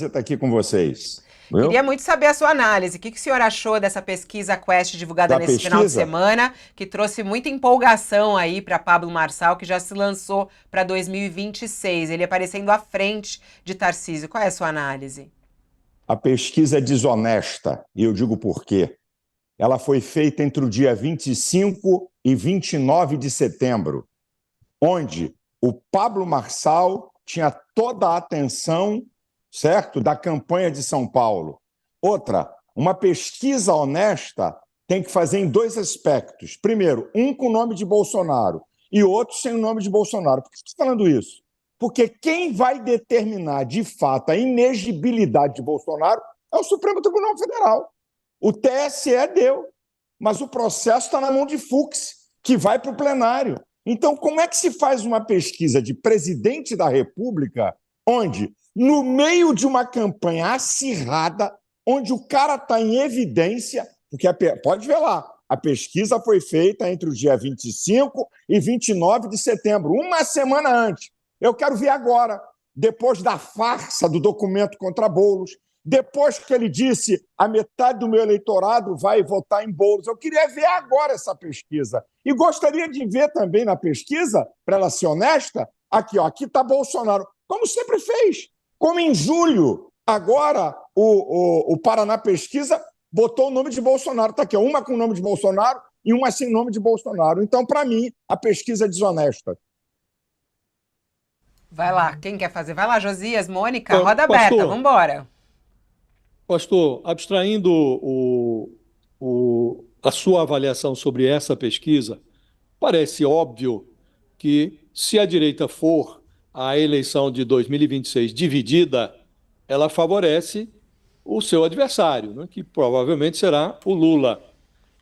estar aqui com vocês. Viu? Queria muito saber a sua análise. O que o senhor achou dessa pesquisa Quest divulgada Da nesse final de pesquisa? semana, que trouxe muita empolgação aí para Pablo Marçal, que já se lançou para 2026, ele aparecendo à frente de Tarcísio. Qual é a sua análise? A pesquisa é desonesta, e eu digo por quê. Ela foi feita entre o dia 25 e 29 de setembro, onde o Pablo Marçal tinha toda a atenção, certo, da campanha de São Paulo. Outra, uma pesquisa honesta tem que fazer em dois aspectos. Primeiro, um com o nome de Bolsonaro e outro sem o nome de Bolsonaro. Por que estou falando isso? Porque quem vai determinar, de fato, a inegibilidade de Bolsonaro é o Supremo Tribunal Federal. O TSE deu, mas o processo está na mão de Fux, que vai para o plenário. Então, como é que se faz uma pesquisa de presidente da República, onde, no meio de uma campanha acirrada, onde o cara está em evidência, porque pode ver lá, a pesquisa foi feita entre o dia 25 e 29 de setembro, uma semana antes. Eu quero ver agora, depois da farsa do documento contra Boulos, depois que ele disse a metade do meu eleitorado vai votar em Boulos. Eu queria ver agora essa pesquisa. E gostaria de ver também na pesquisa, para ela ser honesta, aqui está Bolsonaro, como sempre fez. Como em julho, agora o Paraná Pesquisa botou o nome de Bolsonaro. Está aqui, uma com o nome de Bolsonaro e uma sem nome de Bolsonaro. Então, para mim, a pesquisa é desonesta. Vai lá, quem quer fazer? Vai lá, Josias, Mônica, roda aberta, Pastor, vamos embora. abstraindo a sua avaliação sobre essa pesquisa, parece óbvio que, se a direita for à eleição de 2026 dividida, ela favorece o seu adversário, né, que provavelmente será o Lula.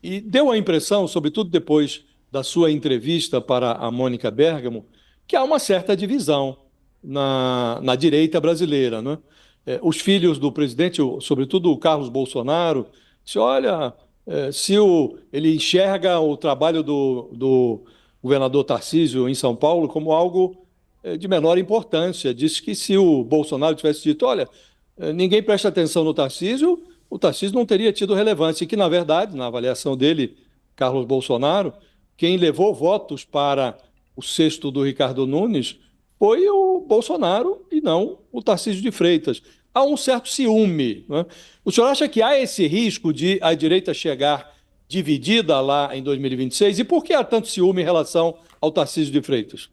E deu a impressão, sobretudo depois da sua entrevista para a Mônica Bergamo, que há uma certa divisão na direita brasileira, né? Os filhos do presidente, sobretudo o Carlos Bolsonaro, se olha, se ele enxerga o trabalho do governador Tarcísio em São Paulo como algo de menor importância. Disse que se o Bolsonaro tivesse dito, olha, ninguém presta atenção no Tarcísio, o Tarcísio não teria tido relevância. E que, na verdade, na avaliação dele, Carlos Bolsonaro, quem levou votos para o cesto do Ricardo Nunes foi o Bolsonaro e não o Tarcísio de Freitas. Há um certo ciúme, né? O senhor acha que há esse risco de a direita chegar dividida lá em 2026? E por que há tanto ciúme em relação ao Tarcísio de Freitas?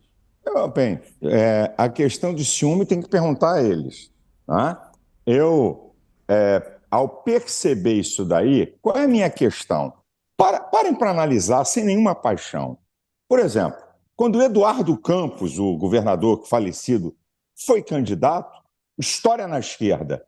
Bem, a questão de ciúme tem que perguntar a eles. Tá? Ao perceber isso daí, qual é a minha questão? Parem para analisar sem nenhuma paixão. Por exemplo, quando o Eduardo Campos, o governador falecido, foi candidato, história na esquerda.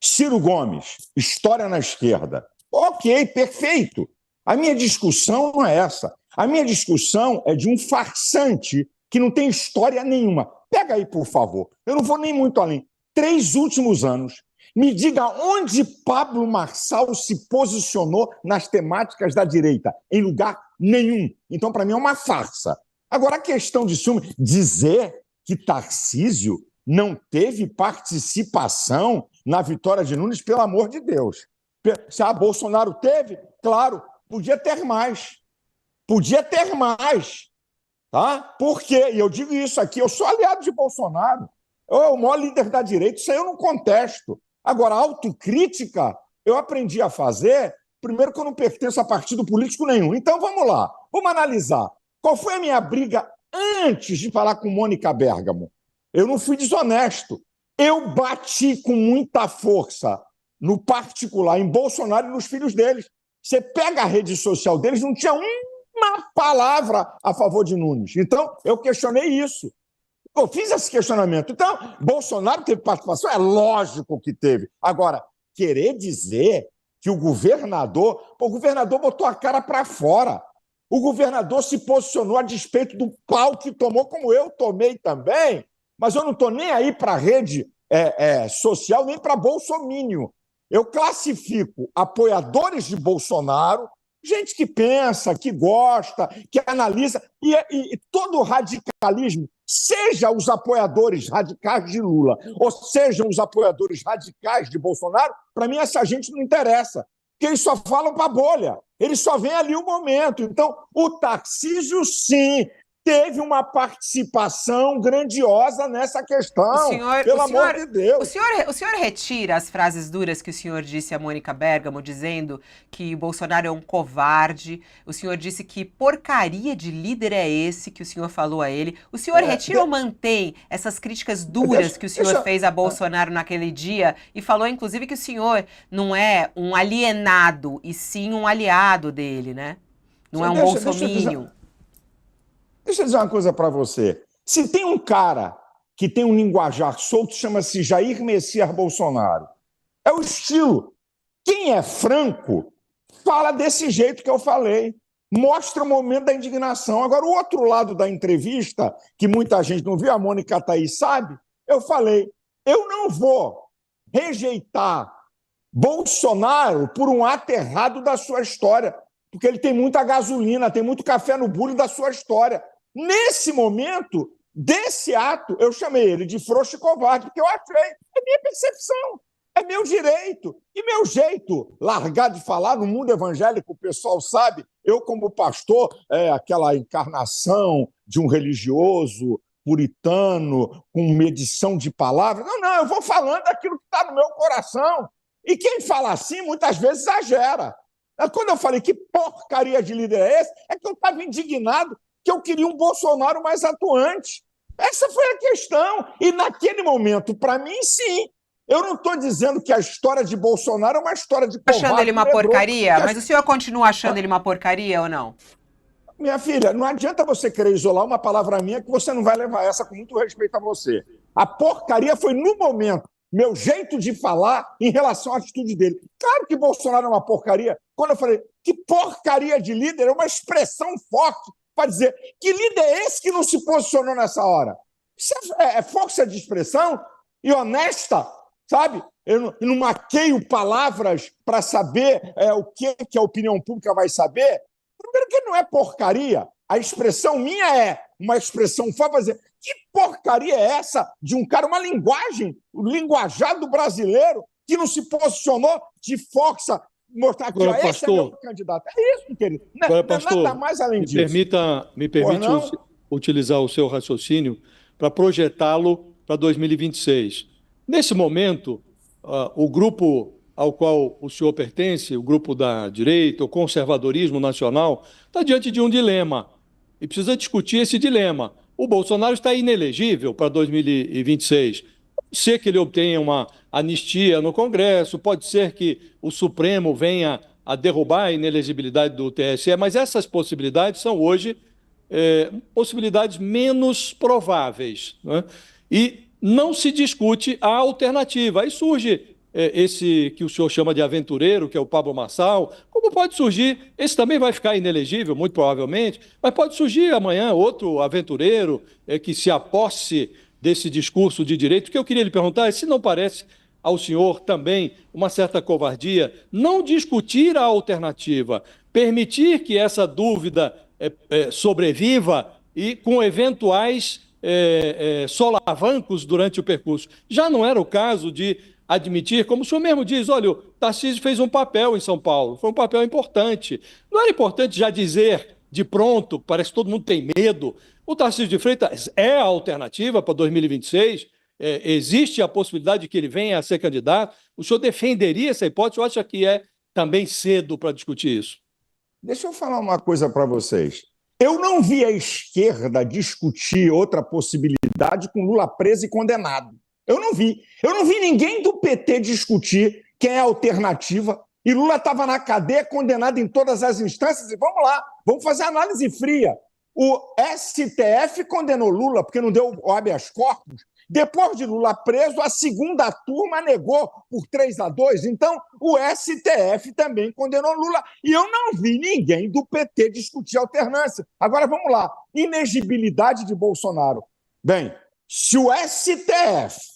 Ciro Gomes, história na esquerda. Ok, perfeito. A minha discussão não é essa. A minha discussão é de um farsante que não tem história nenhuma. Pega aí, por favor. Eu não vou nem muito além. 3 últimos anos. Me diga onde Pablo Marçal se posicionou nas temáticas da direita. Em lugar nenhum. Então, para mim, é uma farsa. Agora, a questão de ciúme, dizer que Tarcísio não teve participação na vitória de Nunes, pelo amor de Deus. Se Bolsonaro teve, claro, podia ter mais. Podia ter mais. Tá? Por quê? E eu digo isso aqui, eu sou aliado de Bolsonaro. É o maior líder da direita, isso aí eu não contesto. Agora, autocrítica, eu aprendi a fazer, primeiro que eu não pertenço a partido político nenhum. Então, vamos lá, vamos analisar. Qual foi a minha briga antes de falar com Mônica Bergamo? Eu não fui desonesto. Eu bati com muita força no particular, em Bolsonaro e nos filhos deles. Você pega a rede social deles, não tinha uma palavra a favor de Nunes. Então, eu questionei isso. Eu fiz esse questionamento. Então, Bolsonaro teve participação? É lógico que teve. Agora, querer dizer que o governador botou a cara para fora. O governador se posicionou a despeito do pau que tomou, como eu tomei também, mas eu não estou nem aí para a rede social, nem para bolsomínio. Eu classifico apoiadores de Bolsonaro, gente que pensa, que gosta, que analisa, e todo o radicalismo seja os apoiadores radicais de Lula, ou sejam os apoiadores radicais de Bolsonaro, para mim essa gente não interessa, porque eles só falam para a bolha, eles só veem ali o momento. Então, o Tarcísio, sim, teve uma participação grandiosa nessa questão, pelo amor de Deus. O senhor retira as frases duras que o senhor disse a Mônica Bergamo, dizendo que o Bolsonaro é um covarde, o senhor disse que porcaria de líder é esse que o senhor falou a ele. O senhor retira ou mantém essas críticas duras que o senhor fez a Bolsonaro naquele dia e falou, inclusive, que o senhor não é um alienado, e sim um aliado dele, né? Não é um bolsominion. Deixa eu dizer uma coisa para você. Se tem um cara que tem um linguajar solto, chama-se Jair Messias Bolsonaro. É o estilo. Quem é franco, fala desse jeito que eu falei. Mostra o momento da indignação. Agora, o outro lado da entrevista, que muita gente não viu, a Mônica tá aí, sabe? Eu falei, eu não vou rejeitar Bolsonaro por um ato errado da sua história, porque ele tem muita gasolina, tem muito café no bule da sua história. Nesse momento, desse ato, eu chamei ele de frouxo e covarde, porque eu achei, é minha percepção, é meu direito. E meu jeito, largar de falar no mundo evangélico, o pessoal sabe, eu como pastor, aquela encarnação de um religioso puritano, com medição de palavras. Não, eu vou falando aquilo que está no meu coração. E quem fala assim, muitas vezes exagera. Quando eu falei que porcaria de líder é esse, é que eu estava indignado que eu queria um Bolsonaro mais atuante. Essa foi a questão. E naquele momento, para mim, sim. Eu não estou dizendo que a história de Bolsonaro é uma história de covarde. Achando ele uma porcaria? Mas o senhor continua achando ele uma porcaria ou não? Minha filha, não adianta você querer isolar uma palavra minha que você não vai levar essa com muito respeito a você. A porcaria foi no momento. Meu jeito de falar em relação à atitude dele. Claro que Bolsonaro é uma porcaria. Quando eu falei que porcaria de líder, é uma expressão forte para dizer que líder é esse que não se posicionou nessa hora. Isso é força de expressão e honesta, sabe? Eu não maqueio palavras para saber o que a opinião pública vai saber. Primeiro que não é porcaria. A expressão minha é uma expressão forte para dizer que porcaria é essa de um cara, uma linguagem, o linguajado brasileiro que não se posicionou de força, mostrar que Agora, esse é meu candidato. É isso, querido. Agora, pastor, nada mais além disso. Me permite utilizar o seu raciocínio para projetá-lo para 2026. Nesse momento, o grupo ao qual o senhor pertence, o grupo da direita, o conservadorismo nacional, está diante de um dilema e precisa discutir esse dilema. O Bolsonaro está inelegível para 2026. Pode ser que ele obtenha uma anistia no Congresso, pode ser que o Supremo venha a derrubar a inelegibilidade do TSE, mas essas possibilidades são hoje possibilidades menos prováveis, né? E não se discute a alternativa. Aí surge esse que o senhor chama de aventureiro, que é o Pablo Marçal, como pode surgir, esse também vai ficar inelegível, muito provavelmente, mas pode surgir amanhã outro aventureiro que se aposse desse discurso de direito. O que eu queria lhe perguntar é se não parece ao senhor também uma certa covardia não discutir a alternativa, permitir que essa dúvida sobreviva e com eventuais solavancos durante o percurso. Já não era o caso de admitir, como o senhor mesmo diz, olha, o Tarcísio fez um papel em São Paulo, foi um papel importante. Não era importante já dizer de pronto, parece que todo mundo tem medo, o Tarcísio de Freitas é a alternativa para 2026, existe a possibilidade de que ele venha a ser candidato. O senhor defenderia essa hipótese ou acha que é também cedo para discutir isso? Deixa eu falar uma coisa para vocês. Eu não vi a esquerda discutir outra possibilidade com Lula preso e condenado. Eu não vi. Eu não vi ninguém do PT discutir quem é a alternativa. E Lula estava na cadeia, condenado em todas as instâncias. E vamos lá, vamos fazer análise fria. O STF condenou Lula porque não deu o habeas corpus. Depois de Lula preso, a segunda turma negou por 3-2. Então, o STF também condenou Lula. E eu não vi ninguém do PT discutir alternância. Agora, vamos lá. Inegibilidade de Bolsonaro. Bem, se o STF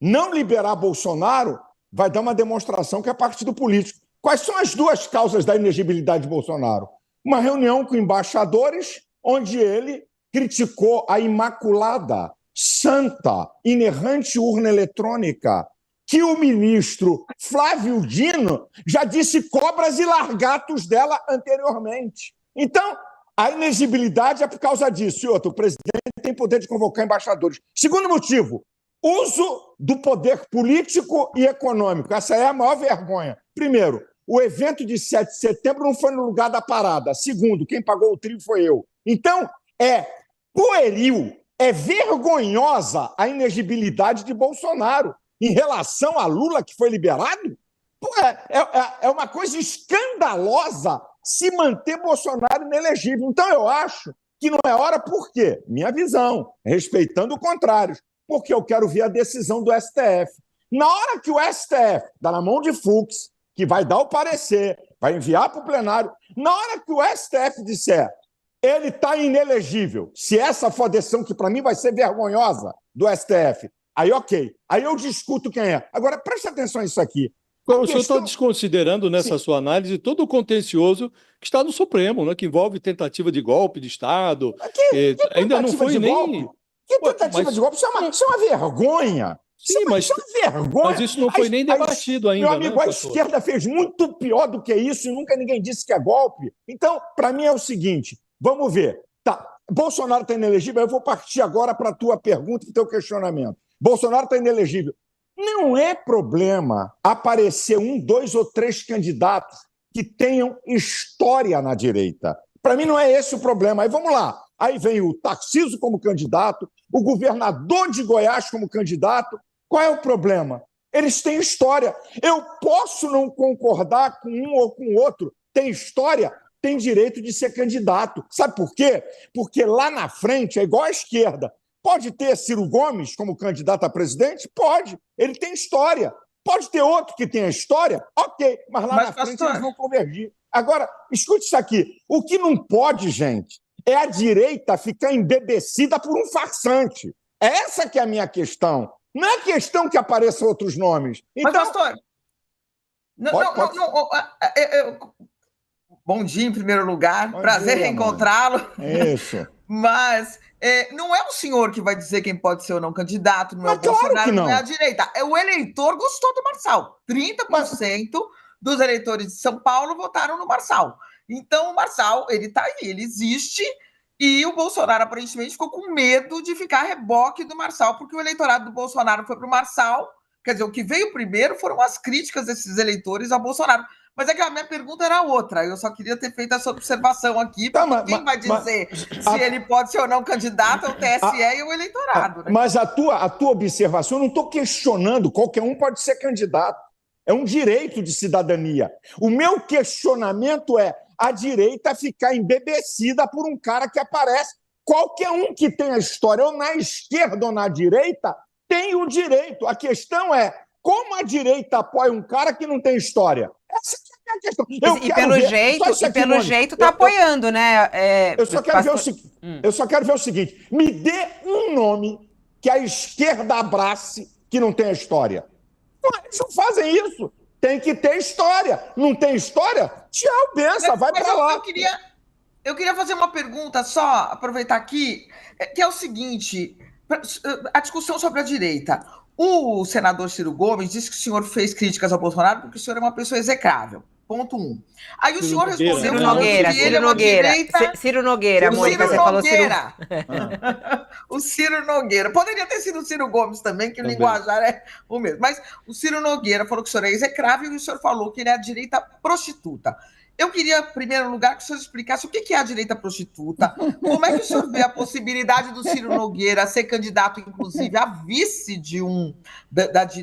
não liberar Bolsonaro, vai dar uma demonstração que é partido político. Quais são as duas causas da inegibilidade de Bolsonaro? Uma reunião com embaixadores, onde ele criticou a imaculada, santa, inerrante urna eletrônica, que o ministro Flávio Dino já disse cobras e largatos dela anteriormente. Então, a inexigibilidade é por causa disso. E outro, o presidente tem poder de convocar embaixadores. Segundo motivo, uso do poder político e econômico. Essa é a maior vergonha. Primeiro, o evento de 7 de setembro não foi no lugar da parada. Segundo, quem pagou o trigo foi eu. Então, é pueril, é vergonhosa a inexigibilidade de Bolsonaro em relação a Lula, que foi liberado. Pô, é uma coisa escandalosa se manter Bolsonaro inelegível. Então, eu acho que não é hora, por quê? Minha visão, respeitando o contrário, porque eu quero ver a decisão do STF. Na hora que o STF dá na mão de Fux, que vai dar o parecer, vai enviar para o plenário, na hora que o STF disser ele está inelegível, se essa for a decisão que para mim vai ser vergonhosa do STF, aí ok, aí eu discuto quem é. Agora, preste atenção nisso aqui. O senhor está desconsiderando nessa sua análise todo o contencioso que está no Supremo, né, que envolve tentativa de golpe de Estado. Que ainda não foi nem. Golpe? Que tentativa de golpe? Isso é uma vergonha. Sim, isso é uma vergonha. Mas isso não foi nem debatido ainda. Meu amigo, né, a esquerda fez muito pior do que isso e nunca ninguém disse que é golpe. Então, para mim é o seguinte, vamos ver. Tá, Bolsonaro está inelegível, eu vou partir agora para a tua pergunta e teu questionamento. Bolsonaro está inelegível. Não é problema aparecer 1, 2 ou 3 candidatos que tenham história na direita. Para mim não é esse o problema. Aí vamos lá. Aí vem o Tarcísio como candidato, o governador de Goiás como candidato. Qual é o problema? Eles têm história. Eu posso não concordar com um ou com o outro. Tem história, tem direito de ser candidato. Sabe por quê? Porque lá na frente é igual à esquerda. Pode ter Ciro Gomes como candidato a presidente? Pode. Ele tem história. Pode ter outro que tenha história? Ok. Mas lá na frente eles vão convergir. Agora, escute isso aqui. O que não pode, gente, é a direita ficar embebecida por um farsante. Essa que é a minha questão. Não é questão que apareçam outros nomes. Então, mas, pastor... Bom dia, em primeiro lugar. Bom Prazer dia, reencontrá-lo. Isso. Mas não é o senhor que vai dizer quem pode ser ou não candidato, não é o Claro Bolsonaro, que não. não é a direita. O eleitor gostou do Marçal. 30% dos eleitores de São Paulo votaram no Marçal. Então, o Marçal, ele está aí, ele existe, e o Bolsonaro aparentemente ficou com medo de ficar a reboque do Marçal, porque o eleitorado do Bolsonaro foi para o Marçal. Quer dizer, o que veio primeiro foram as críticas desses eleitores ao Bolsonaro. Mas é que a minha pergunta era outra. Eu só queria ter feito essa observação aqui, porque quem vai dizer se ele pode ser ou não candidato é o TSE e o eleitorado. Né? Mas a tua observação, eu não estou questionando, qualquer um pode ser candidato. É um direito de cidadania. O meu questionamento é a direita ficar embebecida por um cara que aparece. Qualquer um que tenha história, ou na esquerda ou na direita, tem o direito. A questão é como a direita apoia um cara que não tem história. Essa é a questão. E pelo jeito está apoiando, né? Eu só quero ver o seguinte. Me dê um nome que a esquerda abrace que não tenha história. Eles não fazem isso. Tem que ter história. Não tem história? Tchau, benção, vai para lá. Eu queria fazer uma pergunta, só aproveitar aqui, que é o seguinte, a discussão sobre a direita. O senador Ciro Gomes disse que o senhor fez críticas ao Bolsonaro porque o senhor é uma pessoa execrável. Ponto 1. Aí o senhor respondeu... Ciro Nogueira, Mônica, você falou Ciro... O Ciro Nogueira. Poderia ter sido o Ciro Gomes também, que o linguajar é o mesmo. Mas o Ciro Nogueira falou que o senhor é execrável e o senhor falou que ele é a direita prostituta. Eu queria, em primeiro lugar, que o senhor explicasse o que é a direita prostituta, como é que o senhor vê a possibilidade do Ciro Nogueira ser candidato, inclusive, a vice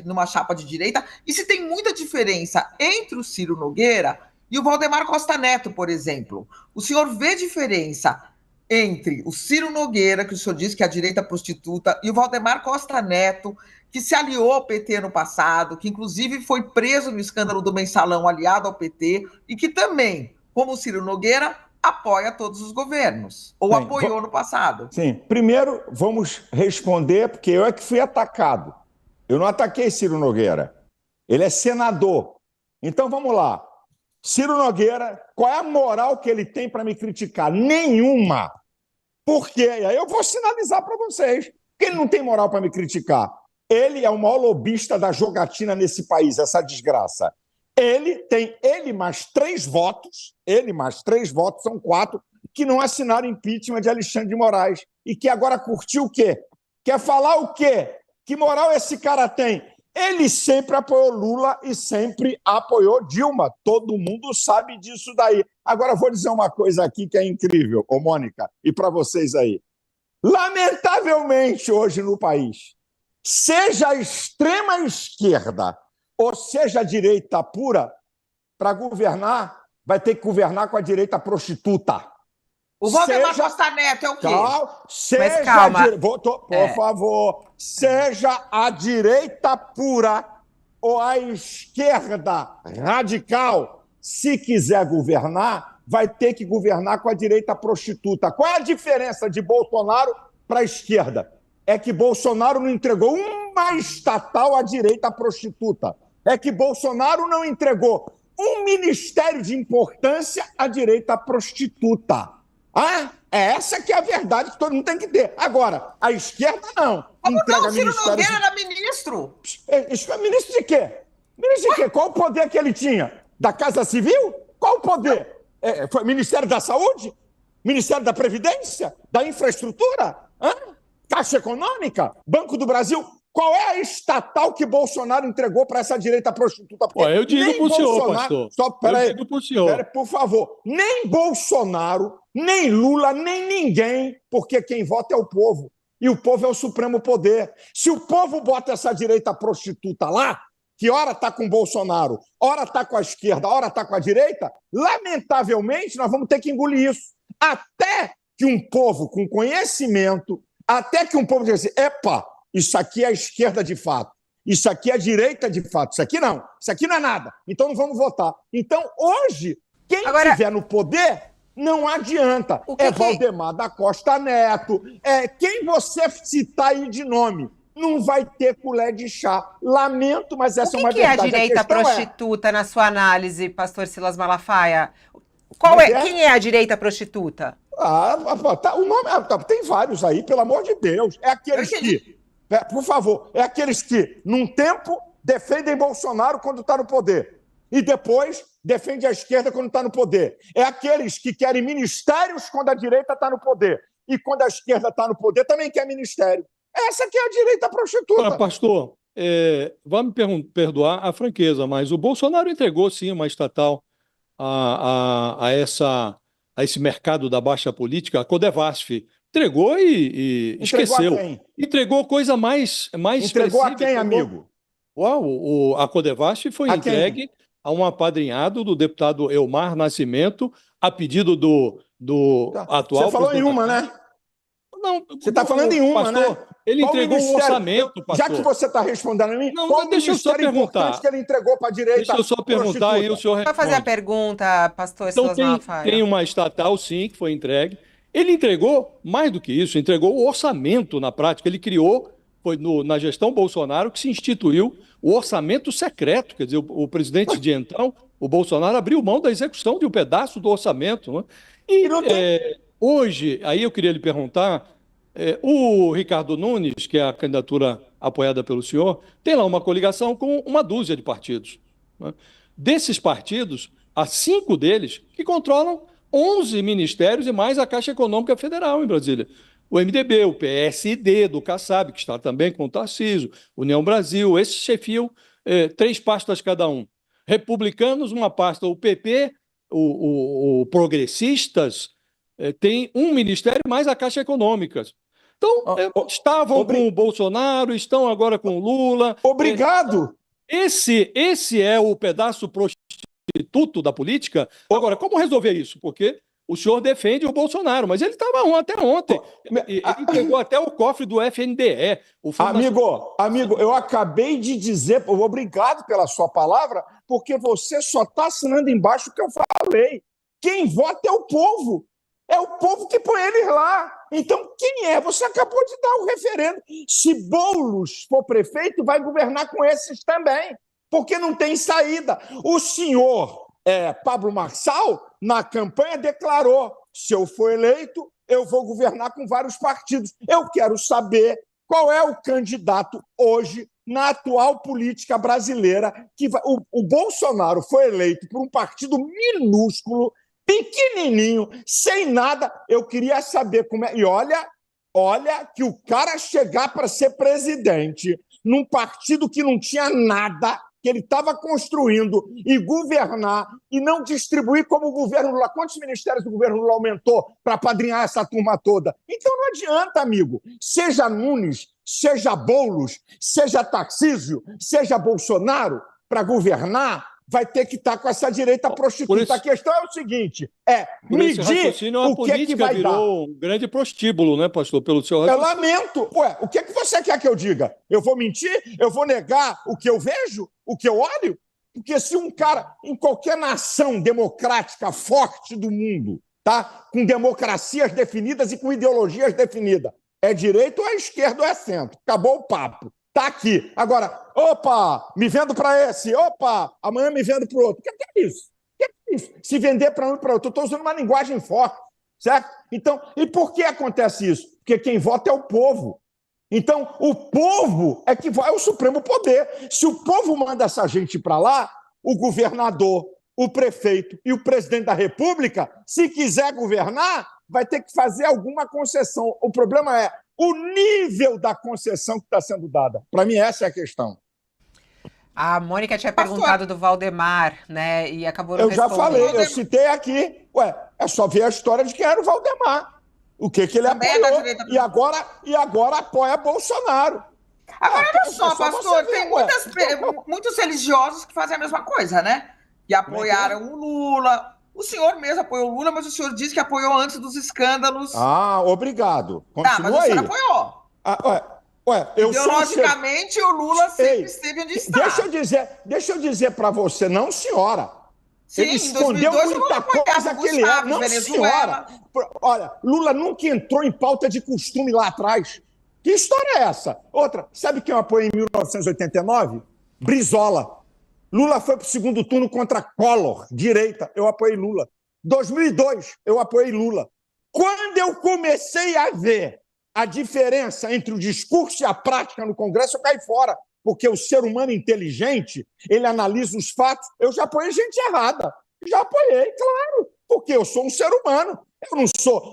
numa chapa de direita, e se tem muita diferença entre o Ciro Nogueira e o Valdemar Costa Neto, por exemplo. O senhor vê diferença entre o Ciro Nogueira, que o senhor disse que é a direita prostituta, e o Valdemar Costa Neto, que se aliou ao PT no passado, que inclusive foi preso no escândalo do Mensalão aliado ao PT, e que também, como o Ciro Nogueira, apoia todos os governos, ou apoiou no passado. Sim, primeiro vamos responder, porque eu é que fui atacado. Eu não ataquei Ciro Nogueira. Ele é senador. Então vamos lá. Ciro Nogueira, qual é a moral que ele tem para me criticar? Nenhuma. Por quê? E aí eu vou sinalizar para vocês, porque ele não tem moral para me criticar. Ele é o maior lobista da jogatina nesse país, essa desgraça. Ele mais 3 votos, são 4, que não assinaram impeachment de Alexandre de Moraes e que agora curtiu o quê? Quer falar o quê? Que moral esse cara tem? Ele sempre apoiou Lula e sempre apoiou Dilma. Todo mundo sabe disso daí. Agora, vou dizer uma coisa aqui que é incrível, ô Mônica, e para vocês aí. Lamentavelmente, hoje no país, seja a extrema esquerda ou seja a direita pura, para governar, vai ter que governar com a direita prostituta. O Valdemar Costa Neto é o quê? Mas calma. Por favor, seja a direita pura ou a esquerda radical, se quiser governar, vai ter que governar com a direita prostituta. Qual é a diferença de Bolsonaro para a esquerda? É que Bolsonaro não entregou uma estatal à direita prostituta. É que Bolsonaro não entregou um ministério de importância à direita prostituta. É essa que é a verdade que todo mundo tem que ter. Agora, a esquerda não. Como entrega não? O Ciro ministério Nogueira era ministro. Ministro de quê? Ministro de quê? Qual o poder que ele tinha? Da Casa Civil? Qual o poder? Foi Ministério da Saúde? Ministério da Previdência? Da Infraestrutura? Caixa Econômica? Banco do Brasil? Qual é a estatal que Bolsonaro entregou para essa direita prostituta? Eu digo para o senhor, pastor. Eu digo para o senhor. Por favor. Nem Bolsonaro, nem Lula, nem ninguém, porque quem vota é o povo. E o povo é o supremo poder. Se o povo bota essa direita prostituta lá, que ora está com Bolsonaro, ora está com a esquerda, ora está com a direita, lamentavelmente nós vamos ter que engolir isso. Até que um povo com conhecimento, até que um povo diga assim, epa, isso aqui é a esquerda de fato, isso aqui é a direita de fato, isso aqui não é nada, então não vamos votar. Então, hoje, quem estiver no poder, não adianta. Valdemar da Costa Neto, quem você citar aí de nome, não vai ter colher de chá. Lamento, mas essa é uma verdade. O que é a direita prostituta, na sua análise, pastor Silas Malafaia? Quem é a direita prostituta? O nome tem vários aí, pelo amor de Deus. É aqueles que... por favor, é aqueles que, num tempo, defendem Bolsonaro quando está no poder e depois defendem a esquerda quando está no poder. É aqueles que querem ministérios quando a direita está no poder e quando a esquerda está no poder também quer ministério. Essa que é a direita prostituta. Pastor, vai me perdoar a franqueza, mas o Bolsonaro entregou, sim, uma estatal a esse mercado da baixa política, a Codevasf. Entregou e esqueceu. A quem? Entregou coisa mais entregou a quem, amigo? A Codevasf foi entregue a um apadrinhado do deputado Elmar Nascimento, a pedido do atual... Você falou em uma, né? Não, você está falando em uma, pastor, né? Ele entregou um orçamento, pastor. Já que você está respondendo a mim, não, deixa eu só perguntar. Que ele entregou para a direita? Deixa eu só perguntar e o senhor responde. Vai fazer a pergunta, pastor Silas Malafaia. Tem uma estatal, sim, que foi entregue. Ele entregou, mais do que isso, entregou o orçamento na prática. Ele criou, foi na gestão Bolsonaro, que se instituiu o orçamento secreto. Quer dizer, o presidente de então, o Bolsonaro, abriu mão da execução de um pedaço do orçamento. Né? E hoje, aí eu queria lhe perguntar, o Ricardo Nunes, que é a candidatura apoiada pelo senhor, tem lá uma coligação com uma dúzia de partidos. Né? Desses partidos, há 5 deles que controlam 11 ministérios e mais a Caixa Econômica Federal em Brasília. O MDB, o PSD do Kassab, que está também com o Tarcísio, União Brasil, esses chefiam 3 pastas cada um. Republicanos, uma pasta, o PP, o Progressistas, tem um ministério mais a Caixa Econômica. Então, estavam com o Bolsonaro, estão agora com o Lula. Obrigado! Esse é o pedaço prostituto da política. Agora, como resolver isso? Porque o senhor defende o Bolsonaro, mas ele estava até ontem. Ele entregou até o cofre do FNDE. Amigo, eu acabei de dizer, obrigado pela sua palavra, porque você só está assinando embaixo o que eu falei. Quem vota é o povo. É o povo que põe eles lá. Então, quem é? Você acabou de dar o referendo. Se Boulos for prefeito, vai governar com esses também, porque não tem saída. O senhor Pablo Marçal, na campanha, declarou: se eu for eleito, eu vou governar com vários partidos. Eu quero saber qual é o candidato hoje na atual política brasileira. O Bolsonaro foi eleito por um partido minúsculo, pequenininho, sem nada. Eu queria saber como é. E olha que o cara chegar para ser presidente num partido que não tinha nada, que ele estava construindo, e governar, e não distribuir como o governo Lula. Quantos ministérios do governo Lula aumentou para apadrinhar essa turma toda? Então não adianta, amigo. Seja Nunes, seja Boulos, seja Tarcísio, seja Bolsonaro, para governar, vai ter que estar com essa direita prostituta. A questão é o seguinte, medir o que vai dar. Virou um grande prostíbulo, né, pastor, pelo seu raciocínio. Eu lamento. O que você quer que eu diga? Eu vou mentir? Eu vou negar o que eu vejo? O que eu olho? Porque se um cara, em qualquer nação democrática forte do mundo, tá, com democracias definidas e com ideologias definidas, é direita ou é esquerda ou é centro? Acabou o papo. Tá aqui. Agora, opa, me vendo para esse, opa, amanhã me vendo para o outro. O que é isso? O que é isso? Se vender para um e para outro. Eu estou usando uma linguagem forte, certo? Então, e por que acontece isso? Porque quem vota é o povo. Então, o povo é que vai ao Supremo Poder. Se o povo manda essa gente para lá, o governador, o prefeito e o presidente da República, se quiser governar, vai ter que fazer alguma concessão. O problema é o nível da concessão que está sendo dada. Para mim, essa é a questão. A Mônica tinha perguntado do Valdemar, né? E acabou não respondendo. Eu já falei, eu citei aqui. É só ver a história de quem era o Valdemar. O que ele apoiou. E agora apoia Bolsonaro. Agora, olha só, pastor, tem muitos religiosos que fazem a mesma coisa, né? Que apoiaram o Lula. O senhor mesmo apoiou o Lula, mas o senhor disse que apoiou antes dos escândalos. Obrigado. Continua mas o senhor apoiou. Ideologicamente, o Lula sempre esteve onde está. Deixa eu dizer para você, não, senhora. Sim, ele escondeu muita coisa que ele é. Não, senhora. Olha, Lula nunca entrou em pauta de costume lá atrás. Que história é essa? Outra, sabe quem eu apoiei em 1989? Brizola. Lula foi para o segundo turno contra Collor, direita, eu apoiei Lula. 2002, eu apoiei Lula. Quando eu comecei a ver a diferença entre o discurso e a prática no Congresso, eu caí fora, porque o ser humano inteligente, ele analisa os fatos. Eu já apoiei gente errada, já apoiei, claro, porque eu sou um ser humano.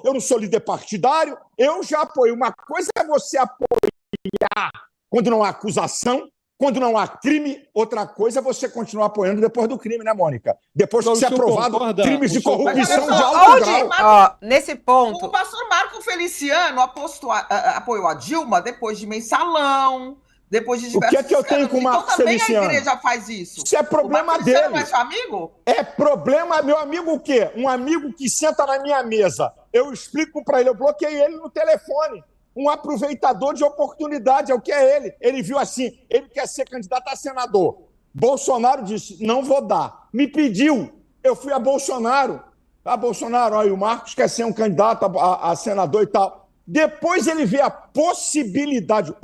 Eu não sou líder partidário, eu já apoio. Uma coisa é você apoiar quando não há acusação, quando não há crime, outra coisa é você continuar apoiando depois do crime, né, Mônica? Depois que ser aprovado crimes de corrupção de alto grau. Nesse ponto... O pastor Marco Feliciano apoiou a Dilma depois de mensalão, depois de diversos O que eu tenho com o Marco Feliciano? Também a igreja faz isso. Isso é problema dele. Não é seu amigo? É problema... Meu amigo o quê? Um amigo que senta na minha mesa. Eu explico para ele, eu bloqueei ele no telefone. Um aproveitador de oportunidade, é o que é ele. Ele viu assim, ele quer ser candidato a senador. Bolsonaro disse, não vou dar. Me pediu, eu fui a Bolsonaro. Bolsonaro, o Marcos quer ser um candidato a senador e tal. Depois ele vê a possibilidade,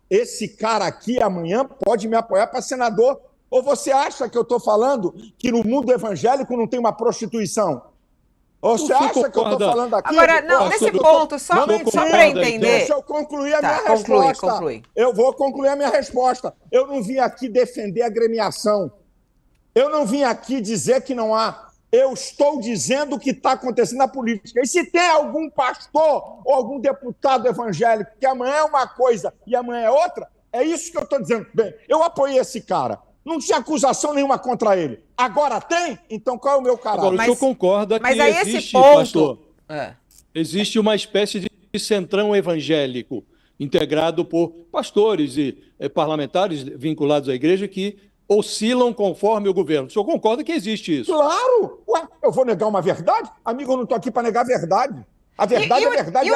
esse cara aqui amanhã pode me apoiar para senador. Ou você acha que eu estou falando que no mundo evangélico não tem uma prostituição? Ou você acha que eu estou falando aqui? Agora, não, nesse ponto, só para entender... Deixa eu concluir a minha resposta. Conclui. Eu vou concluir a minha resposta. Eu não vim aqui defender a agremiação. Eu não vim aqui dizer que não há. Eu estou dizendo o que está acontecendo na política. E se tem algum pastor ou algum deputado evangélico que amanhã é uma coisa e amanhã é outra, é isso que eu estou dizendo. Bem, eu apoiei esse cara. Não tinha acusação nenhuma contra ele. Agora tem? Então qual é o meu caráter? Agora, o senhor concorda que existe, pastor, existe uma espécie de centrão evangélico integrado por pastores e parlamentares vinculados à igreja que oscilam conforme o governo. O senhor concorda que existe isso? Claro! Eu vou negar uma verdade? Amigo, eu não estou aqui para negar a verdade. A verdade é verdade. E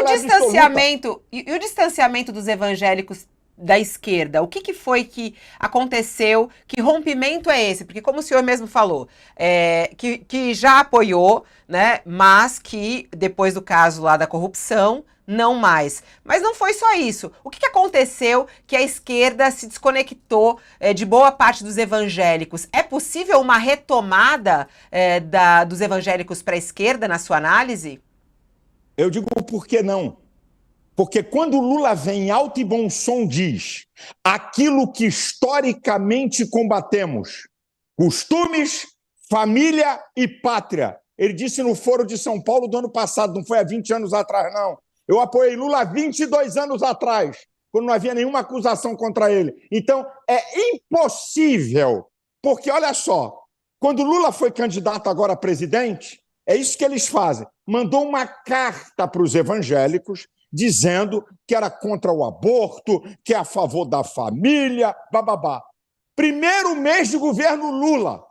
o distanciamento dos evangélicos da esquerda, o que foi que aconteceu? Que rompimento é esse? Porque como o senhor mesmo falou, que já apoiou, né, mas que depois do caso lá da corrupção, não mais. Mas não foi só isso. O que aconteceu que a esquerda se desconectou de boa parte dos evangélicos? É possível uma retomada dos evangélicos para a esquerda, na sua análise? Eu digo por que não? Porque quando Lula vem em alto e bom som diz aquilo que historicamente combatemos, costumes, família e pátria. Ele disse no Foro de São Paulo do ano passado, não foi há 20 anos atrás, não. Eu apoiei Lula há 22 anos atrás, quando não havia nenhuma acusação contra ele. Então, é impossível, porque, olha só, quando Lula foi candidato agora a presidente, é isso que eles fazem. Mandou uma carta para os evangélicos dizendo que era contra o aborto, que é a favor da família, bababá. Primeiro mês de governo Lula.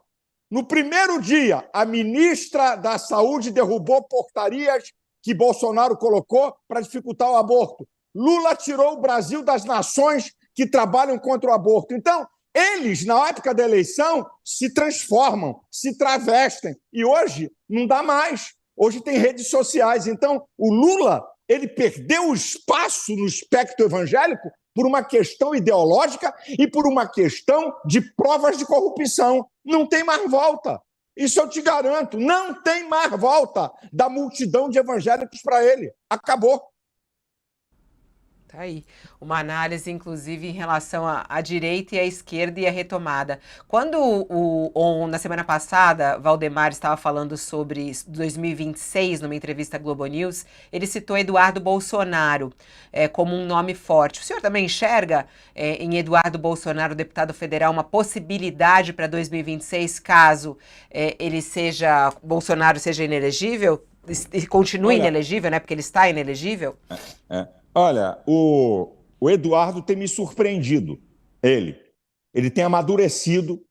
No primeiro dia, a ministra da Saúde derrubou portarias que Bolsonaro colocou para dificultar o aborto. Lula tirou o Brasil das nações que trabalham contra o aborto. Então, eles, na época da eleição, se transformam, se travestem. E hoje não dá mais. Hoje tem redes sociais. Então, o Lula, ele perdeu o espaço no espectro evangélico por uma questão ideológica e por uma questão de provas de corrupção. Não tem mais volta. Isso eu te garanto. Não tem mais volta da multidão de evangélicos para ele. Acabou. Tá aí. Uma análise, inclusive, em relação à direita e à esquerda e à retomada. Quando na semana passada, Valdemar estava falando sobre 2026, numa entrevista à Globo News, ele citou Eduardo Bolsonaro como um nome forte. O senhor também enxerga em Eduardo Bolsonaro, deputado federal, uma possibilidade para 2026, caso Bolsonaro seja inelegível? E continue inelegível, né? Porque ele está inelegível? Olha, o Eduardo tem me surpreendido. Ele tem amadurecido,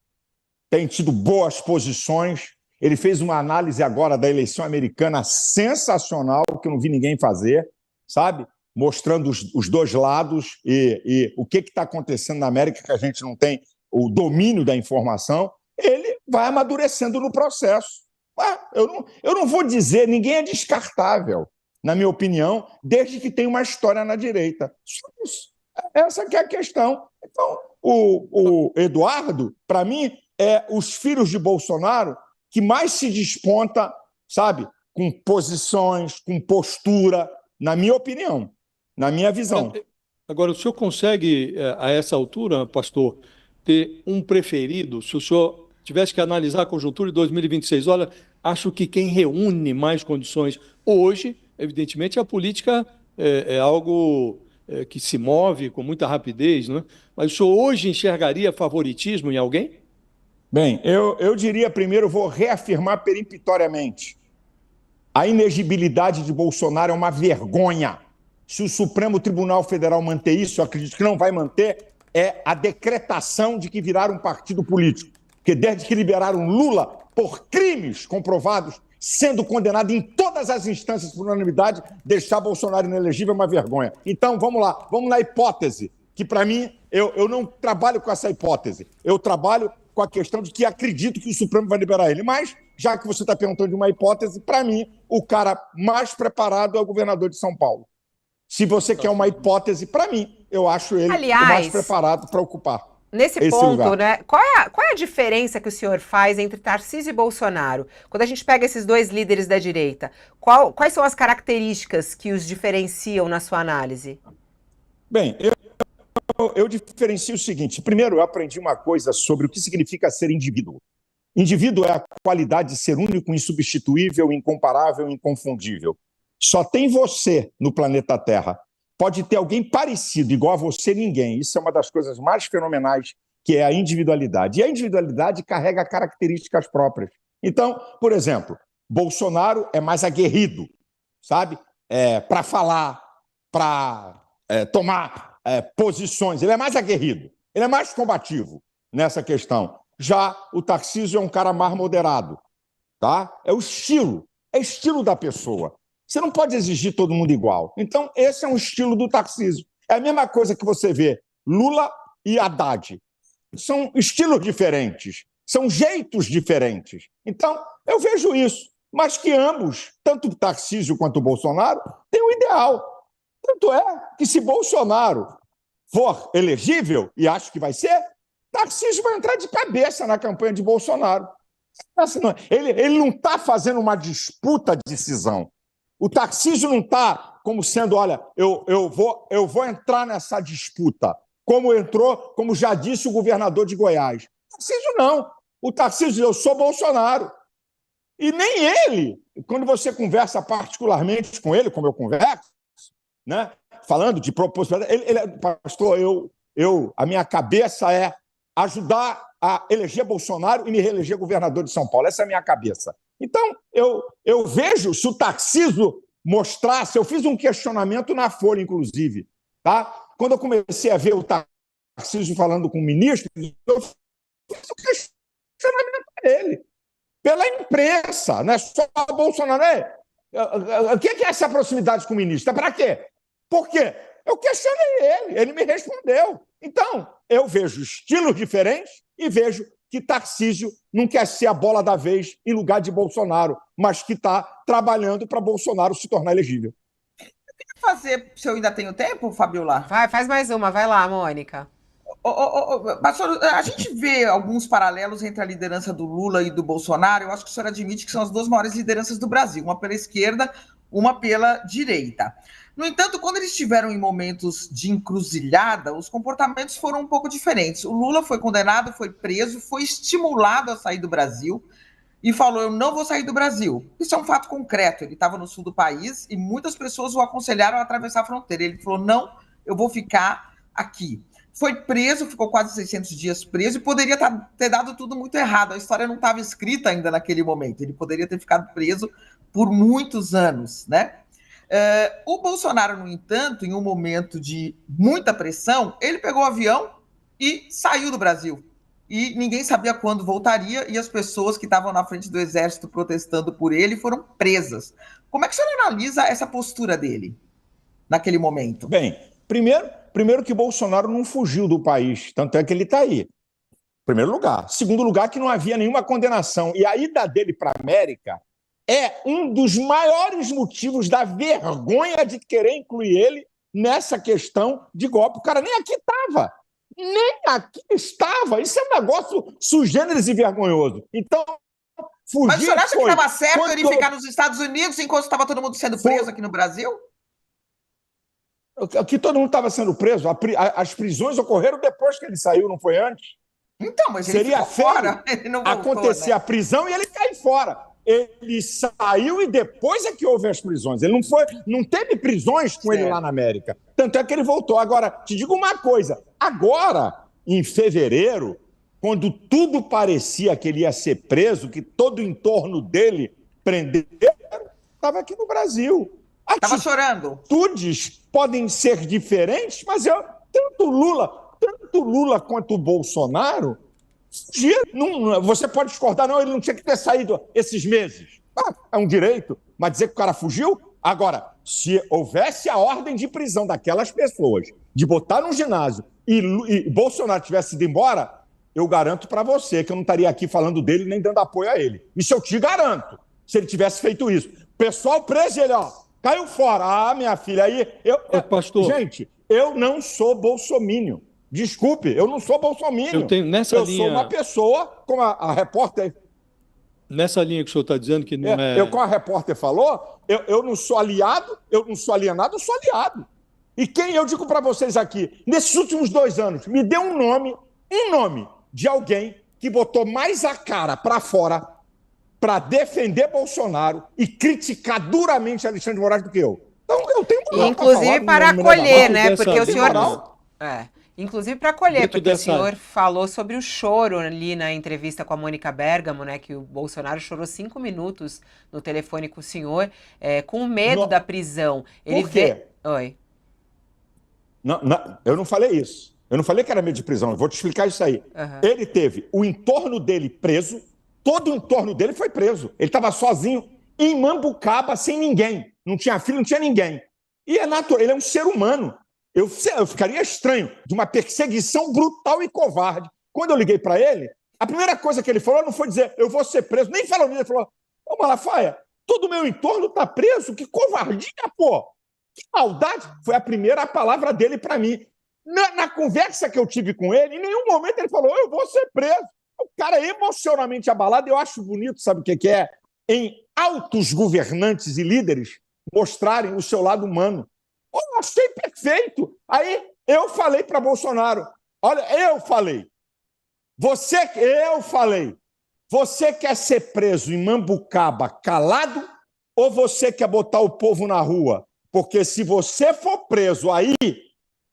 tem tido boas posições. Ele fez uma análise agora da eleição americana sensacional, que eu não vi ninguém fazer, sabe? Mostrando os dois lados e o que está acontecendo na América, que a gente não tem o domínio da informação. Ele vai amadurecendo no processo. Eu não vou dizer, ninguém é descartável, na minha opinião, desde que tenha uma história na direita. Essa que é a questão. Então, o Eduardo, para mim, é os filhos de Bolsonaro que mais se desponta, sabe, com posições, com postura, na minha opinião, na minha visão. Agora, o senhor consegue, a essa altura, pastor, ter um preferido? Se o senhor tivesse que analisar a conjuntura de 2026, olha, acho que quem reúne mais condições hoje, evidentemente, a política é algo que se move com muita rapidez, né? Mas o senhor hoje enxergaria favoritismo em alguém? Bem, eu diria primeiro, vou reafirmar peremptoriamente, a inegibilidade de Bolsonaro é uma vergonha. Se o Supremo Tribunal Federal manter isso, eu acredito que não vai manter, é a decretação de que viraram um partido político. Porque desde que liberaram Lula por crimes comprovados, sendo condenado em todas as instâncias por unanimidade, deixar Bolsonaro inelegível é uma vergonha. Então, vamos lá, vamos na hipótese, que para mim, eu não trabalho com essa hipótese, eu trabalho com a questão de que acredito que o Supremo vai liberar ele. Mas, já que você está perguntando de uma hipótese, para mim, o cara mais preparado é o governador de São Paulo. Se você quer uma hipótese, para mim, eu acho ele o mais preparado para ocupar. Nesse ponto, né? Qual é a diferença que o senhor faz entre Tarcísio e Bolsonaro? Quando a gente pega esses dois líderes da direita, quais são as características que os diferenciam na sua análise? Bem, eu diferencio o seguinte. Primeiro, eu aprendi uma coisa sobre o que significa ser indivíduo. Indivíduo é a qualidade de ser único, insubstituível, incomparável, inconfundível. Só tem você no planeta Terra. Pode ter alguém parecido, igual a você, ninguém. Isso é uma das coisas mais fenomenais, que é a individualidade. E a individualidade carrega características próprias. Então, por exemplo, Bolsonaro é mais aguerrido, sabe? Para falar, para tomar posições. Ele é mais aguerrido, ele é mais combativo nessa questão. Já o Tarcísio é um cara mais moderado, tá? É estilo da pessoa. Você não pode exigir todo mundo igual. Então, esse é um estilo do Tarcísio. É a mesma coisa que você vê Lula e Haddad. São estilos diferentes, são jeitos diferentes. Então, eu vejo isso. Mas que ambos, tanto o Tarcísio quanto o Bolsonaro, têm um ideal. Tanto é que se Bolsonaro for elegível, e acho que vai ser, Tarcísio vai entrar de cabeça na campanha de Bolsonaro. Ele não está fazendo uma disputa de decisão. O Tarcísio não está como sendo, olha, eu vou entrar nessa disputa, como entrou, como já disse o governador de Goiás. O Tarcísio não. O Tarcísio, eu sou Bolsonaro. E nem ele, quando você conversa particularmente com ele, como eu converso, né, falando de propósito, pastor, a minha cabeça é ajudar a eleger Bolsonaro e me reeleger governador de São Paulo. Essa é a minha cabeça. Então, eu vejo, se o Tarcísio mostrasse, eu fiz um questionamento na Folha, inclusive, tá? Quando eu comecei a ver o Tarcísio falando com o ministro, eu fiz um questionamento para ele, pela imprensa, não é só Bolsonaro. O que é essa proximidade com o ministro? Para quê? Por quê? Eu questionei ele me respondeu. Então, eu vejo estilos diferentes e vejo que Tarcísio não quer ser a bola da vez em lugar de Bolsonaro, mas que está trabalhando para Bolsonaro se tornar elegível. Fazer, se eu ainda tenho tempo, Fabiola? Vai, faz mais uma, vai lá, Mônica. Pastor, a gente vê alguns paralelos entre a liderança do Lula e do Bolsonaro. Eu acho que o senhor admite que são as duas maiores lideranças do Brasil, uma pela esquerda, uma pela direita. No entanto, quando eles estiveram em momentos de encruzilhada, os comportamentos foram um pouco diferentes. O Lula foi condenado, foi preso, foi estimulado a sair do Brasil e falou: eu não vou sair do Brasil. Isso é um fato concreto. Ele estava no sul do país e muitas pessoas o aconselharam a atravessar a fronteira. Ele falou: não, eu vou ficar aqui. Foi preso, ficou quase 600 dias preso e poderia ter dado tudo muito errado. A história não estava escrita ainda naquele momento. Ele poderia ter ficado preso por muitos anos, né? O Bolsonaro, no entanto, em um momento de muita pressão, ele pegou o avião e saiu do Brasil. E ninguém sabia quando voltaria, e as pessoas que estavam na frente do exército protestando por ele foram presas. Como é que o senhor analisa essa postura dele naquele momento? Bem, primeiro que Bolsonaro não fugiu do país, tanto é que ele está aí. Primeiro lugar. Segundo lugar, que não havia nenhuma condenação. E a ida dele para a América é um dos maiores motivos da vergonha de querer incluir ele nessa questão de golpe. O cara nem aqui estava. Nem aqui estava. Isso é um negócio sui generis e vergonhoso. Então, fugir. Mas o senhor acha que estava certo Quando ele ficar nos Estados Unidos enquanto estava todo mundo sendo preso aqui no Brasil? Aqui todo mundo estava sendo preso. As prisões ocorreram depois que ele saiu, não foi antes? Então, mas ele seria ficou fora. Ele não voltou, acontecer né? a prisão e ele cair fora. Ele saiu e depois é que houve as prisões. Ele não teve prisões com ele lá na América. Tanto é que ele voltou. Agora, te digo uma coisa. Agora, em fevereiro, quando tudo parecia que ele ia ser preso, que todo o entorno dele prendeu, estava aqui no Brasil. Estava chorando. Atitudes podem ser diferentes, mas tanto Lula quanto o Bolsonaro, você pode discordar, não, ele não tinha que ter saído esses meses. É um direito, mas dizer que o cara fugiu? Agora, se houvesse a ordem de prisão daquelas pessoas, de botar no ginásio e Bolsonaro tivesse ido embora, eu garanto para você que eu não estaria aqui falando dele nem dando apoio a ele. Isso eu te garanto, se ele tivesse feito isso. Pessoal preso, ele, caiu fora. Ah, minha filha, aí... Pastor... Gente, eu não sou bolsominion. Desculpe, eu não sou bolsominion. Eu sou uma pessoa, como a repórter... Nessa linha que o senhor está dizendo que não como a repórter falou, eu não sou aliado, eu não sou alienado, eu sou aliado. E quem eu digo para vocês aqui, nesses últimos 2 anos, me dê um nome de alguém que botou mais a cara para fora para defender Bolsonaro e criticar duramente Alexandre de Moraes do que eu. Então, eu tenho moral inclusive para acolher, né? Porque o senhor... Inclusive para acolher, porque o senhor falou sobre o choro ali na entrevista com a Mônica Bergamo, né? Que o Bolsonaro chorou 5 minutos no telefone com o senhor, com medo da prisão. Por quê? Oi. Não, eu não falei isso. Eu não falei que era medo de prisão. Eu vou te explicar isso aí. Uhum. Ele teve o entorno dele preso, todo o entorno dele foi preso. Ele estava sozinho em Mambucaba, sem ninguém. Não tinha filho, não tinha ninguém. E é natural, ele é um ser humano. Eu ficaria estranho de uma perseguição brutal e covarde. Quando eu liguei para ele, a primeira coisa que ele falou não foi dizer, eu vou ser preso. Nem falou nisso, ele falou, Malafaia, todo o meu entorno está preso, que covardia, pô. Que maldade. Foi a primeira palavra dele para mim. Na conversa que eu tive com ele, em nenhum momento ele falou, eu vou ser preso. O cara é emocionalmente abalado, eu acho bonito, sabe o que é? Em altos governantes e líderes, mostrarem o seu lado humano. Eu achei perfeito. Aí eu falei para Bolsonaro, olha, eu falei, você quer ser preso em Mambucaba calado ou você quer botar o povo na rua? Porque se você for preso aí,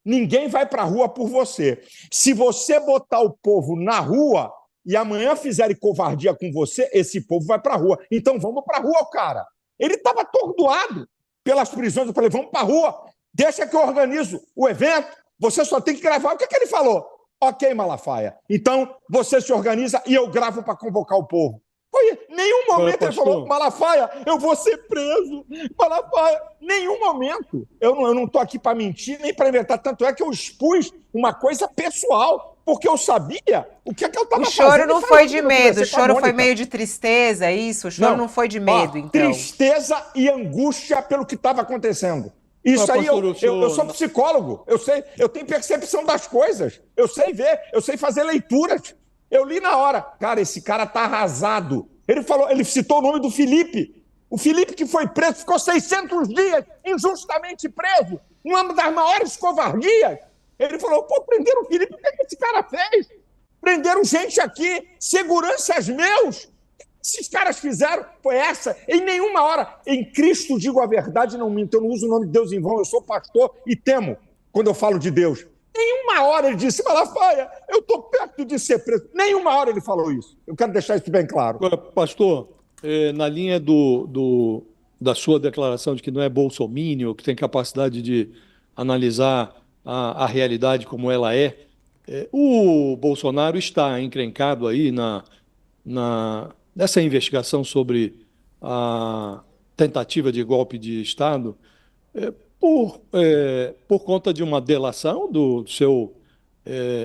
ninguém vai para a rua por você. Se você botar o povo na rua e amanhã fizerem covardia com você, esse povo vai para a rua. Então vamos para a rua, cara. Ele estava atordoado pelas prisões. Eu falei, vamos para a rua, deixa que eu organizo o evento, você só tem que gravar. O que ele falou? Ok, Malafaia. Então você se organiza e eu gravo para convocar o povo. Em nenhum momento ele falou, Malafaia, eu vou ser preso. Malafaia, nenhum momento. Eu não estou aqui para mentir nem para inventar. Tanto é que eu expus uma coisa pessoal, porque eu sabia o que eu estava fazendo. O choro não foi de medo, o choro foi meio de tristeza, isso? O choro não foi de medo, então? Tristeza e angústia pelo que estava acontecendo. Isso aí, eu sou psicólogo, eu sei, eu tenho percepção das coisas, eu sei ver, eu sei fazer leituras. Eu li na hora. Cara, esse cara tá arrasado. Ele citou o nome do Felipe. O Felipe que foi preso, ficou 600 dias injustamente preso, uma das maiores covardias. Ele falou, prenderam o Felipe, o que esse cara fez? Prenderam gente aqui, seguranças meus. O que esses caras fizeram? Foi essa. Em nenhuma hora, em Cristo digo a verdade, não minto. Eu não uso o nome de Deus em vão, eu sou pastor e temo quando eu falo de Deus. Nenhuma hora ele disse, Malafaia, eu estou perto de ser preso. Nenhuma hora ele falou isso. Eu quero deixar isso bem claro. Agora, pastor, na linha da sua declaração de que não é bolsominion, que tem capacidade de analisar a realidade como ela o Bolsonaro está encrencado aí nessa investigação sobre a tentativa de golpe de Estado, por conta de uma delação do seu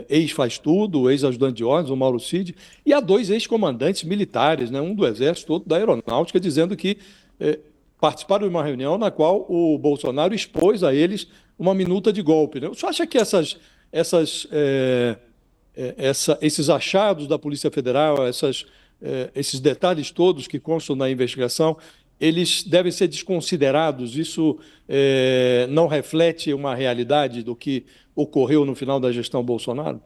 ex-faz-tudo, ex-ajudante de ordens, o Mauro Cid, e há 2 ex-comandantes militares, né, um do Exército, outro da Aeronáutica, dizendo que participaram de uma reunião na qual o Bolsonaro expôs a eles uma minuta de golpe. Né? O senhor acha que esses achados da Polícia Federal, esses detalhes todos que constam na investigação, eles devem ser desconsiderados? Isso não reflete uma realidade do que ocorreu no final da gestão Bolsonaro?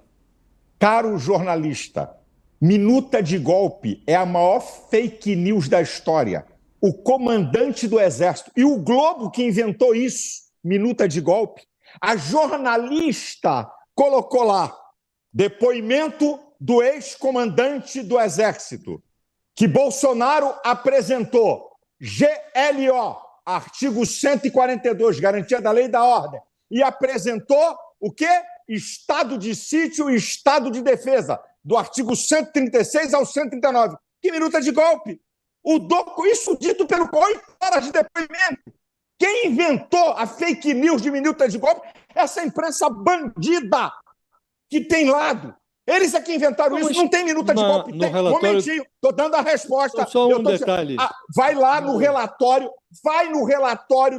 Caro jornalista, minuta de golpe é a maior fake news da história. O comandante do Exército e o Globo que inventou isso, minuta de golpe, a jornalista colocou lá depoimento do ex-comandante do Exército, que Bolsonaro apresentou GLO, artigo 142, garantia da lei e da ordem, e apresentou o quê? Estado de sítio e estado de defesa, do artigo 136 ao 139. Que minuta de golpe? Isso dito pelo 8 horas de depoimento. Quem inventou a fake news de minuta de golpe? Essa imprensa bandida que tem lado. Eles é que inventaram isso, não tem minuta de golpe. Tem. Relatório... Momentinho, estou dando a resposta. Só um detalhe. Vai lá no relatório,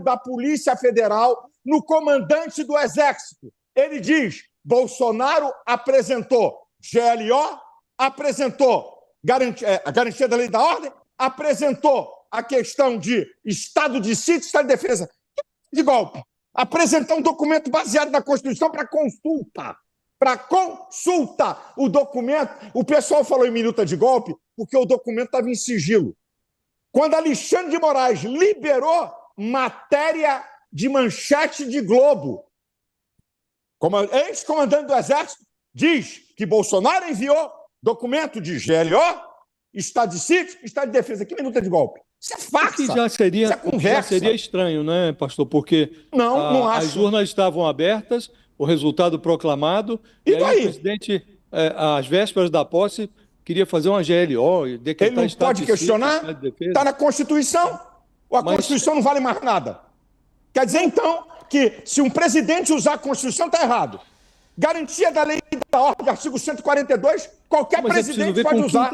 da Polícia Federal, no comandante do Exército. Ele diz, Bolsonaro apresentou GLO, apresentou a garantia da lei e da ordem, apresentou a questão de estado de sítio, estado de defesa. De golpe. Apresentar um documento baseado na Constituição para consulta. O documento, o pessoal falou em minuta de golpe porque o documento estava em sigilo. Quando Alexandre de Moraes liberou matéria de manchete de Globo, ex-comandante do Exército diz que Bolsonaro enviou documento de GLO, estado de sítio, estado de defesa. Que minuta de golpe? Isso é farsa. Isso já seria estranho, né, pastor? Porque não acho. As urnas estavam abertas, o resultado proclamado, e aí o presidente, às vésperas da posse, queria fazer uma GLO e decretar. Ele não pode questionar? Está na Constituição. A Constituição não vale mais nada. Quer dizer, então, que se um presidente usar a Constituição, está errado. Garantia da lei e da ordem, artigo 142, qualquer presidente pode usar.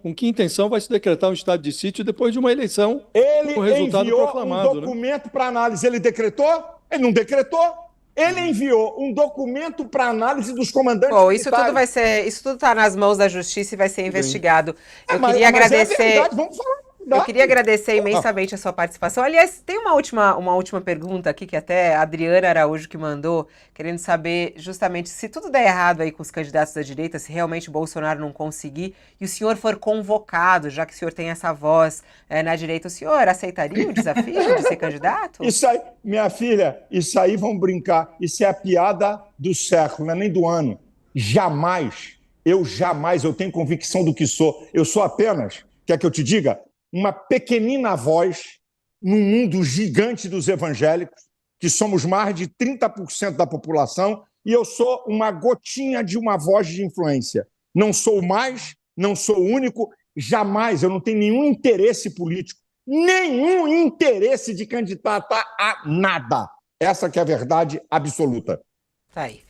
Com que intenção vai se decretar um estado de sítio depois de uma eleição com o resultado proclamado? Ele enviou um documento para análise. Ele decretou? Ele não decretou. Ele enviou um documento para análise dos comandantes militares. Isso tudo está nas mãos da Justiça e vai ser investigado. Eu queria agradecer. Vamos falar Eu queria agradecer imensamente a sua participação. Aliás, tem uma última pergunta aqui, que até a Adriana Araújo que mandou, querendo saber justamente se tudo der errado aí com os candidatos da direita, se realmente o Bolsonaro não conseguir, e o senhor for convocado, já que o senhor tem essa voz na direita, o senhor aceitaria o desafio de ser candidato? Isso aí, minha filha, isso aí vão brincar. Isso é a piada do século, não é nem do ano. Jamais, eu tenho convicção do que sou. Eu sou apenas, quer que eu te diga, uma pequenina voz num mundo gigante dos evangélicos, que somos mais de 30% da população, e eu sou uma gotinha de uma voz de influência. Não sou o mais, não sou o único, jamais, eu não tenho nenhum interesse político, nenhum interesse de candidatar a nada. Essa que é a verdade absoluta. Tá aí.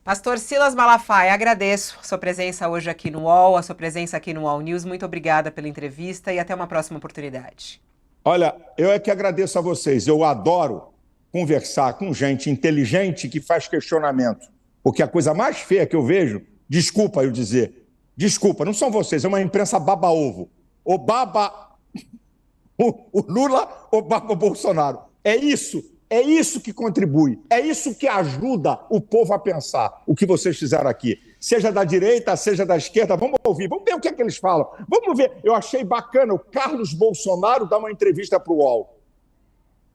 Pastor Silas Malafaia, agradeço a sua presença hoje aqui no UOL, a sua presença aqui no UOL News. Muito obrigada pela entrevista e até uma próxima oportunidade. Olha, eu é que agradeço a vocês. Eu adoro conversar com gente inteligente que faz questionamento. Porque a coisa mais feia que eu vejo, desculpa eu dizer, desculpa, não são vocês, é uma imprensa baba-ovo. Ou baba o Lula ou baba o Bolsonaro. É isso que contribui, é isso que ajuda o povo a pensar o que vocês fizeram aqui. Seja da direita, seja da esquerda, vamos ouvir, vamos ver o que é que eles falam. Vamos ver, eu achei bacana o Carlos Bolsonaro dar uma entrevista para o UOL.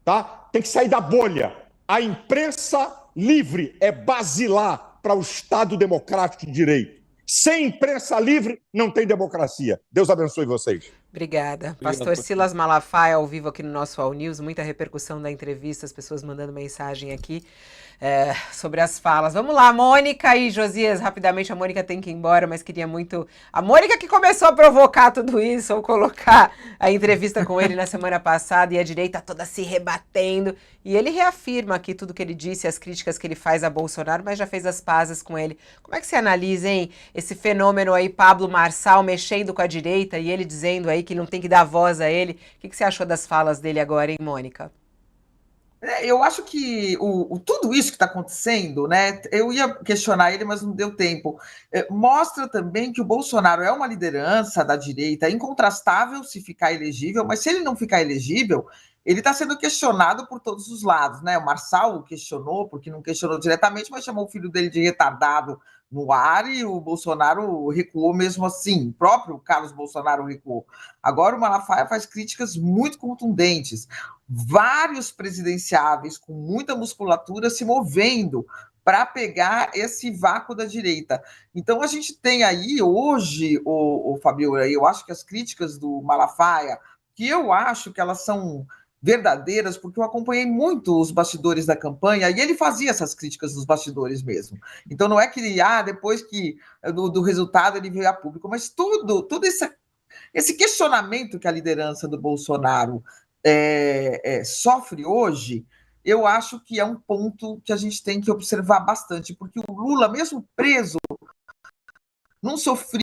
Tá? Tem que sair da bolha. A imprensa livre é basilar para o Estado democrático de direito. Sem imprensa livre, não tem democracia. Deus abençoe vocês. Obrigada. Pastor Silas Malafaia, ao vivo aqui no nosso All News, muita repercussão da entrevista, as pessoas mandando mensagem aqui sobre as falas. Vamos lá, Mônica e Josias, rapidamente, a Mônica tem que ir embora, mas queria muito... A Mônica que começou a provocar tudo isso, ou colocar a entrevista com ele na semana passada, e a direita toda se rebatendo, e ele reafirma aqui tudo que ele disse, as críticas que ele faz a Bolsonaro, mas já fez as pazes com ele. Como é que você analisa, hein, esse fenômeno aí, Pablo Marçal mexendo com a direita, e ele dizendo aí que não tem que dar voz a ele? O que você achou das falas dele agora, hein, Mônica? Eu acho que tudo isso que está acontecendo, né? Eu ia questionar ele, mas não deu tempo. Mostra também que o Bolsonaro é uma liderança da direita incontrastável se ficar elegível, mas se ele não ficar elegível, ele está sendo questionado por todos os lados, né? O Marçal o questionou, porque não questionou diretamente, mas chamou o filho dele de retardado no ar, e o Bolsonaro recuou mesmo assim. O próprio Carlos Bolsonaro recuou. Agora o Malafaia faz críticas muito contundentes. Vários presidenciáveis com muita musculatura se movendo para pegar esse vácuo da direita. Então a gente tem aí hoje, o Fabiola, eu acho que as críticas do Malafaia, que eu acho que elas são verdadeiras, porque eu acompanhei muito os bastidores da campanha, e ele fazia essas críticas nos bastidores mesmo. Então não é que depois que do resultado ele veio a público, mas todo esse questionamento que a liderança do Bolsonaro sofre hoje, eu acho que é um ponto que a gente tem que observar bastante, porque o Lula, mesmo preso, não sofria,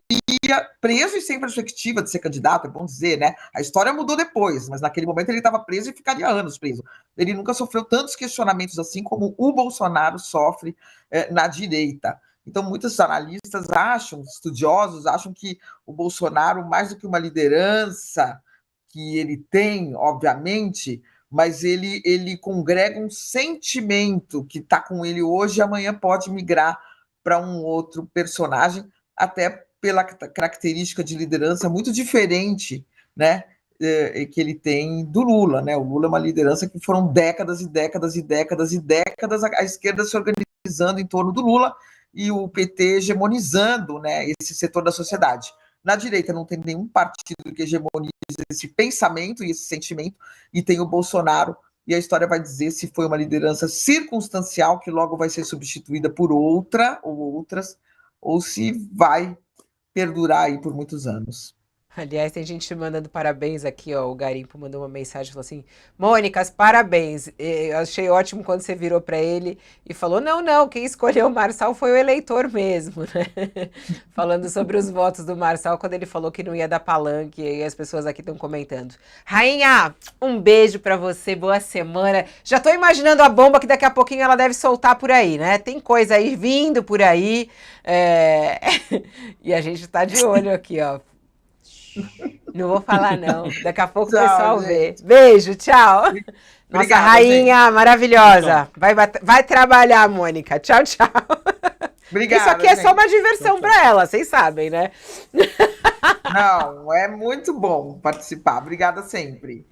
preso e sem perspectiva de ser candidato, é bom dizer, né? A história mudou depois, mas naquele momento ele estava preso e ficaria anos preso. Ele nunca sofreu tantos questionamentos assim como o Bolsonaro sofre na direita. Então, muitos analistas estudiosos acham que o Bolsonaro, mais do que uma liderança que ele tem, obviamente, mas ele congrega um sentimento que está com ele hoje e amanhã pode migrar para um outro personagem, até pela característica de liderança muito diferente, né, que ele tem do Lula, né? O Lula é uma liderança que foram décadas e décadas e décadas e décadas a esquerda se organizando em torno do Lula e o PT hegemonizando, né, esse setor da sociedade. Na direita não tem nenhum partido que hegemonize esse pensamento e esse sentimento, e tem o Bolsonaro, e a história vai dizer se foi uma liderança circunstancial que logo vai ser substituída por outra ou outras, ou se vai perdurar aí por muitos anos. Aliás, tem gente te mandando parabéns aqui, ó. O Garimpo mandou uma mensagem, falou assim: Mônicas, parabéns. Eu achei ótimo quando você virou para ele e falou: não, quem escolheu o Marçal foi o eleitor mesmo, né? Falando sobre os votos do Marçal, quando ele falou que não ia dar palanque, e as pessoas aqui estão comentando. Rainha, um beijo para você, boa semana. Já tô imaginando a bomba que daqui a pouquinho ela deve soltar por aí, né? Tem coisa aí vindo por aí. E a gente tá de olho aqui, ó. Não vou falar, não. Daqui a pouco o Tchau, pessoal gente. vê. Beijo, tchau. Nossa Obrigada, rainha maravilhosa. Vai trabalhar, Mônica. Tchau, tchau. Obrigada, Isso aqui é só gente. uma diversão para ela, vocês sabem, né? Não, é muito bom participar. Obrigada sempre.